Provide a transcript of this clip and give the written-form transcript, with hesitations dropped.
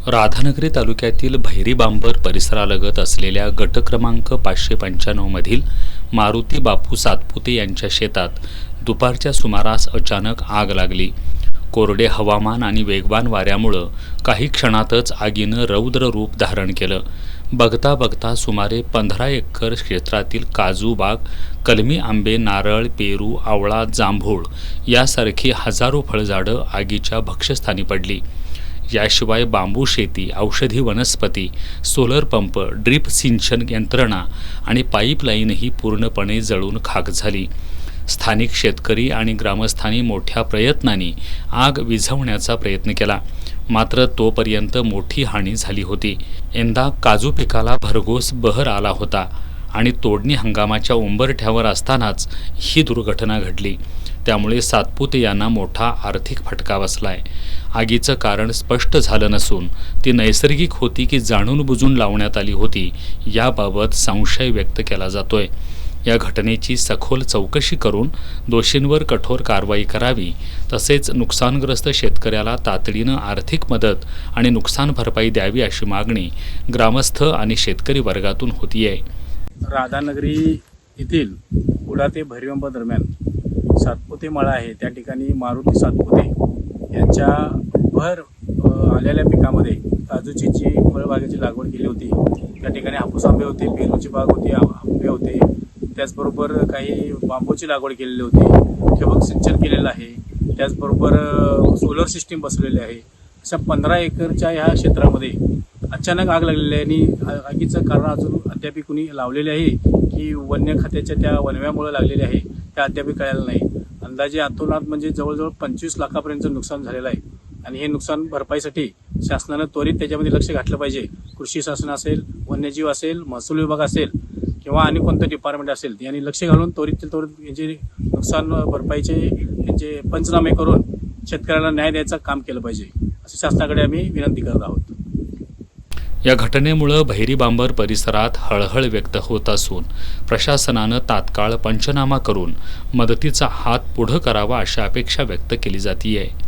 राधानगरी तालुक्यातील भैरीबांबर परिसरालगत असलेल्या गट क्रमांक 595 मधील मारुती बापू सातपुते यांच्या शेतात दुपारच्या सुमारास अचानक आग लागली। कोरडे हवामान आणि वेगवान वाऱ्यामुळे काही क्षणातच आगीनं रौद्र रूप धारण केलं। बघता बघता सुमारे 15 एकर क्षेत्रातील काजू बाग, कलमी आंबे, नारळ, पेरू, आवळा, जांभूळ यासारखी हजारो फळझाडं आगीच्या भक्ष्यस्थानी पडली। याशिवाय बांबू शेती, औषधी वनस्पती, सोलर पंप, ड्रीप सिंचन यंत्रणा आणि पाईपलाईनही पूर्णपणे जळून खाक झाली। स्थानिक शेतकरी आणि ग्रामस्थांनी मोठ्या प्रयत्नांनी आग विझवण्याचा प्रयत्न केला, मात्र तोपर्यंत मोठी हानी झाली होती। यंदा काजू पिकाला भरघोस बहर आला होता आणि तोडणी हंगामाच्या उंबरठ्यावर असतानाच ही दुर्घटना घडली। त्यामुळे सातपुते यांना मोठा आर्थिक फटका बसलाय। आगीचं कारण स्पष्ट झालं नसून ती नैसर्गिक होती की जाणून बुजून लावण्यात आली होती याबाबत संशय व्यक्त केला जातोय। या घटनेची सखोल चौकशी करून दोषींवर कठोर कारवाई करावी, तसेच नुकसानग्रस्त शेतकऱ्याला तातडीनं आर्थिक मदत आणि नुकसान भरपाई द्यावी अशी मागणी ग्रामस्थ आणि शेतकरी वर्गातून होतीये। राधानगरी येथील कुडा ते भैरीबांबर दरम्यान सातपुते मळा आहे, त्या ठिकाणी मारुती सातपुते यांच्या भर आलेल्या पिकामध्ये काजूची फळबागेची लागवड केली होती। त्या ठिकाणी हापूस आंबे होते, पेरूची बाग होती, आंबे होते, त्याचबरोबर काही बांबूची लागवड केलेली होती, ठिबक सिंचन केलेलं आहे, त्याचबरोबर सोलर सिस्टीम बसवलेली आहे। अशा 15 एकरच्या ह्या क्षेत्रामध्ये अचानक आग लागलेली आहे आणि आगीचं कारण अजून अद्याप कुणी लावलेले आहे की वन्य खात्याच्या त्या वनव्यामुळे लागलेले आहे त्या अद्याप कळायला नाही। अंदाजे अतोनात म्हणजे जवळजवळ 25 लाखापर्यंतचं नुकसान झालेलं आहे आणि हे नुकसान भरपाईसाठी शासनानं त्वरित त्याच्यामध्ये लक्ष घातलं पाहिजे। कृषी शासन असेल, वन्यजीव असेल, महसूल विभाग असेल किंवा आणि कोणतं डिपार्टमेंट असेल यांनी लक्ष घालून त्वरित याचे नुकसान भरपाईचे याचे पंचनामे करून शेतकऱ्याला न्याय द्यायचं काम केलं पाहिजे, असं शासनाकडे आम्ही विनंती करत आहोत। या घटनेमुळे भैरीबांबर परिसरात हळहळ व्यक्त होत असून प्रशासनानं तात्काळ पंचनामा करून मदतीचा हात पुढे करावा अशी अपेक्षा व्यक्त केली जाते आहे।